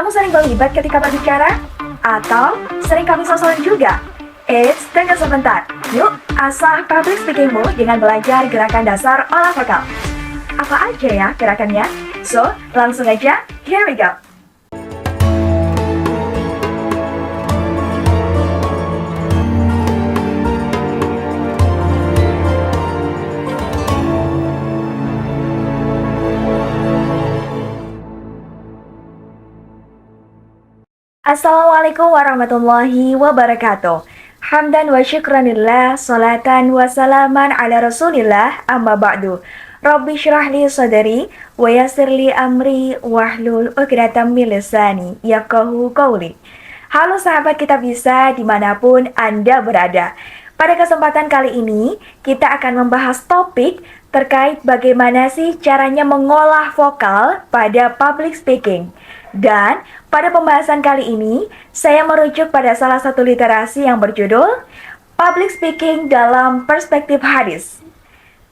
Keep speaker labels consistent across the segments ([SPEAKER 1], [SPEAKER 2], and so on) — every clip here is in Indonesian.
[SPEAKER 1] Kamu sering berlibat ketika berbicara? Atau sering kami sosokan juga? Eits, tunggu sebentar. Yuk, asah public speakingmu dengan belajar gerakan dasar olah vokal. Apa aja ya gerakannya? So, langsung aja, here we go. Assalamualaikum warahmatullahi wabarakatuh. Hamdan wa syukranillah, salatan wa salaman ala rasulillah, amma ba'du. Rabbi syrahli sadari, wa yassirli amri, wahlul uqdatam min lisani, yafqahu qawli. Halo sahabat Kita Bisa dimanapun Anda berada. Pada kesempatan kali ini, kita akan membahas topik terkait bagaimana sih caranya mengolah vokal pada public speaking. Dan pada pembahasan kali ini, saya merujuk pada salah satu literasi yang berjudul Public Speaking dalam Perspektif Hadis.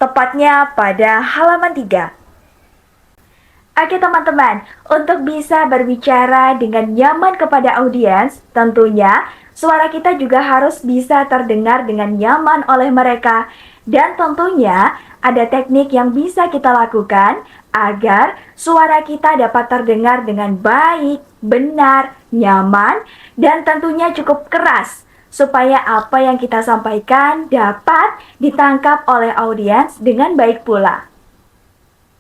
[SPEAKER 1] Tepatnya pada halaman 3. Oke teman-teman, untuk bisa berbicara dengan nyaman kepada audiens, tentunya suara kita juga harus bisa terdengar dengan nyaman oleh mereka. Dan tentunya ada teknik yang bisa kita lakukan agar suara kita dapat terdengar dengan baik, benar, nyaman, dan tentunya cukup keras supaya apa yang kita sampaikan dapat ditangkap oleh audiens dengan baik pula.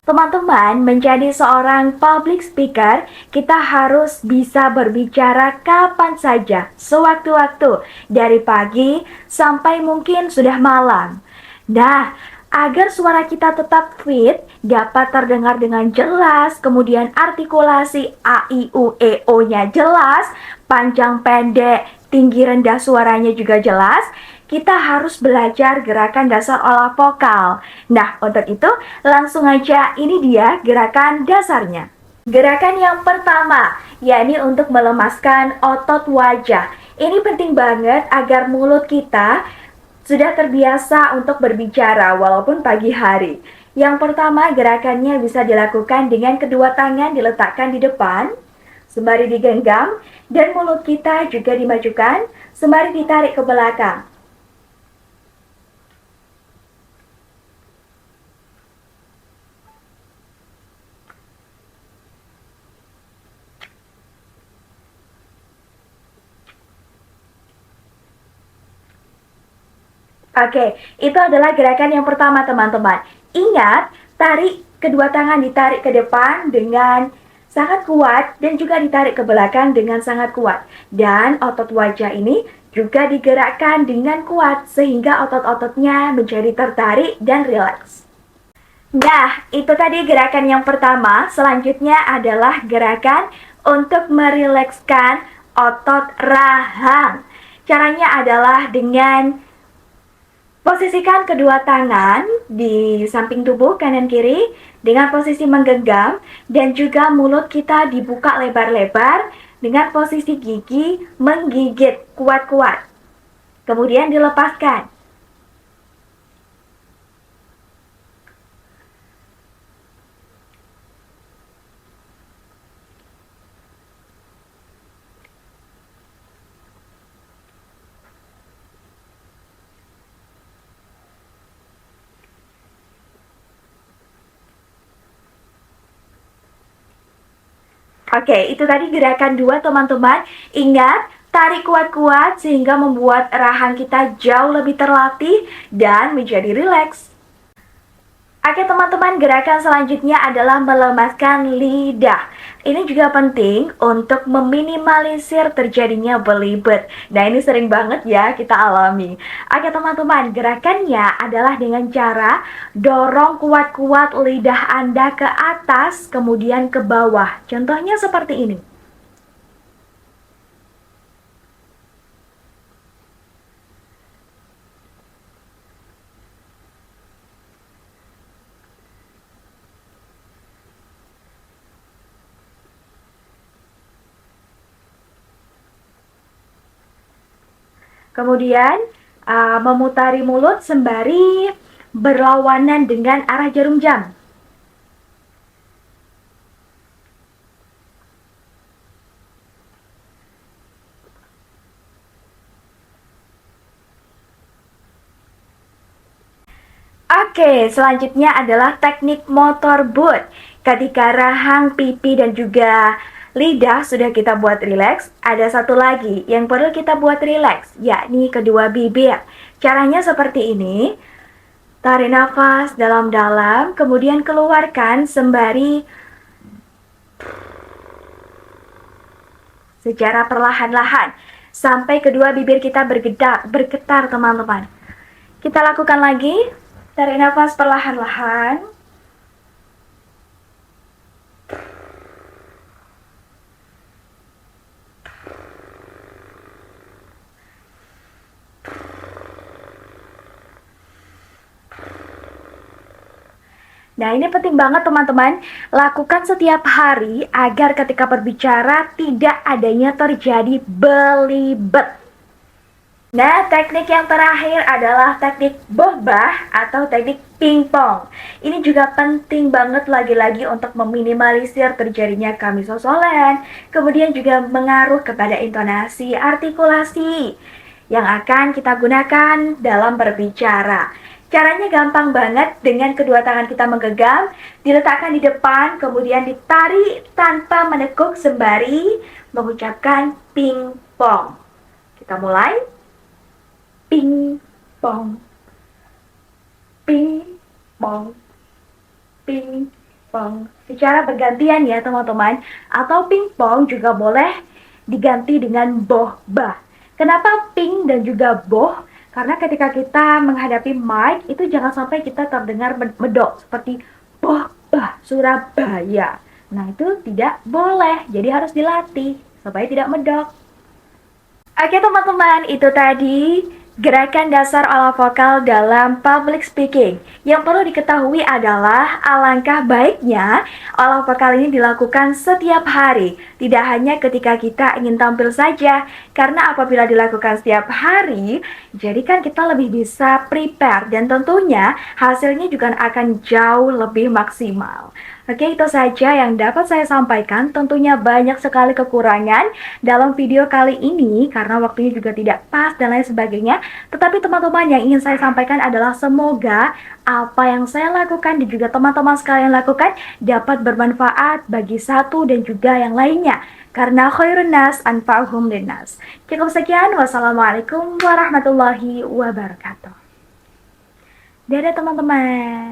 [SPEAKER 1] Teman-teman, menjadi seorang public speaker, kita harus bisa berbicara kapan saja, sewaktu-waktu, dari pagi sampai mungkin sudah malam. Nah, agar suara kita tetap fit, dapat terdengar dengan jelas, kemudian artikulasi A, I, U, E, O-nya jelas, panjang pendek, tinggi rendah suaranya juga jelas, kita harus belajar gerakan dasar olah vokal. Nah, untuk itu langsung aja ini dia gerakan dasarnya. Gerakan yang pertama, yakni untuk melemaskan otot wajah. Ini penting banget agar mulut kita sudah terbiasa untuk berbicara walaupun pagi hari. Yang pertama, gerakannya bisa dilakukan dengan kedua tangan diletakkan di depan, sembari digenggam, dan mulut kita juga dimajukan, sembari ditarik ke belakang. Oke, itu adalah gerakan yang pertama teman-teman. Ingat, tarik kedua tangan ditarik ke depan dengan sangat kuat dan juga ditarik ke belakang dengan sangat kuat. Dan otot wajah ini juga digerakkan dengan kuat sehingga otot-ototnya menjadi tertarik dan rileks. Nah, itu tadi gerakan yang pertama. Selanjutnya adalah gerakan untuk merilekskan otot rahang. Caranya adalah dengan posisikan kedua tangan di samping tubuh kanan kiri dengan posisi menggenggam dan juga mulut kita dibuka lebar-lebar dengan posisi gigi menggigit kuat-kuat. Kemudian dilepaskan. Oke, itu tadi gerakan 2 teman-teman. Ingat, tarik kuat-kuat sehingga membuat rahang kita jauh lebih terlatih dan menjadi rileks. Oke teman-teman, gerakan selanjutnya adalah melemaskan lidah. Ini juga penting untuk meminimalisir terjadinya belibet. Nah, ini sering banget ya kita alami. Oke teman-teman, gerakannya adalah dengan cara dorong kuat-kuat lidah Anda ke atas, kemudian ke bawah. Contohnya seperti ini. Kemudian memutari mulut sembari berlawanan dengan arah jarum jam. Oke, selanjutnya adalah teknik motor boot. Ketika rahang, pipi, dan juga lidah sudah kita buat rileks, ada satu lagi yang perlu kita buat rileks, yakni kedua bibir. Caranya seperti ini. Tarik nafas dalam-dalam, kemudian keluarkan sembari secara perlahan-lahan sampai kedua bibir kita bergetar teman-teman. Kita lakukan lagi. Tarik nafas perlahan-lahan. Nah, ini penting banget teman-teman. Lakukan setiap hari agar ketika berbicara tidak adanya terjadi belibet. Nah, teknik yang terakhir adalah teknik bohbah atau teknik pingpong. Ini juga penting banget lagi-lagi untuk meminimalisir terjadinya kamisosolan, kemudian juga mengaruh kepada intonasi, artikulasi yang akan kita gunakan dalam berbicara. Caranya gampang banget, dengan kedua tangan kita menggenggam, diletakkan di depan, kemudian ditarik tanpa menekuk sembari mengucapkan pingpong. Kita mulai. Ping pong, ping pong, ping pong. Secara bergantian ya teman-teman. Atau pingpong juga boleh diganti dengan boh bah. Kenapa ping dan juga boh? Karena ketika kita menghadapi mic itu jangan sampai kita terdengar medok seperti boh bah Surabaya. Nah itu tidak boleh. Jadi harus dilatih supaya tidak medok. Oke teman-teman, itu tadi gerakan dasar olah vokal dalam public speaking. Yang perlu diketahui adalah alangkah baiknya olah vokal ini dilakukan setiap hari, tidak hanya ketika kita ingin tampil saja. Karena apabila dilakukan setiap hari, jadi kan kita lebih bisa prepare dan tentunya hasilnya juga akan jauh lebih maksimal. Oke, itu saja yang dapat saya sampaikan. Tentunya banyak sekali kekurangan dalam video kali ini karena waktunya juga tidak pas dan lain sebagainya. Tetapi teman-teman, yang ingin saya sampaikan adalah semoga apa yang saya lakukan dan juga teman-teman sekalian lakukan dapat bermanfaat bagi satu dan juga yang lainnya. Karena khairun nas anfa'uhum linnas. Cukup sekian. Wassalamualaikum warahmatullahi wabarakatuh. Dadah teman-teman.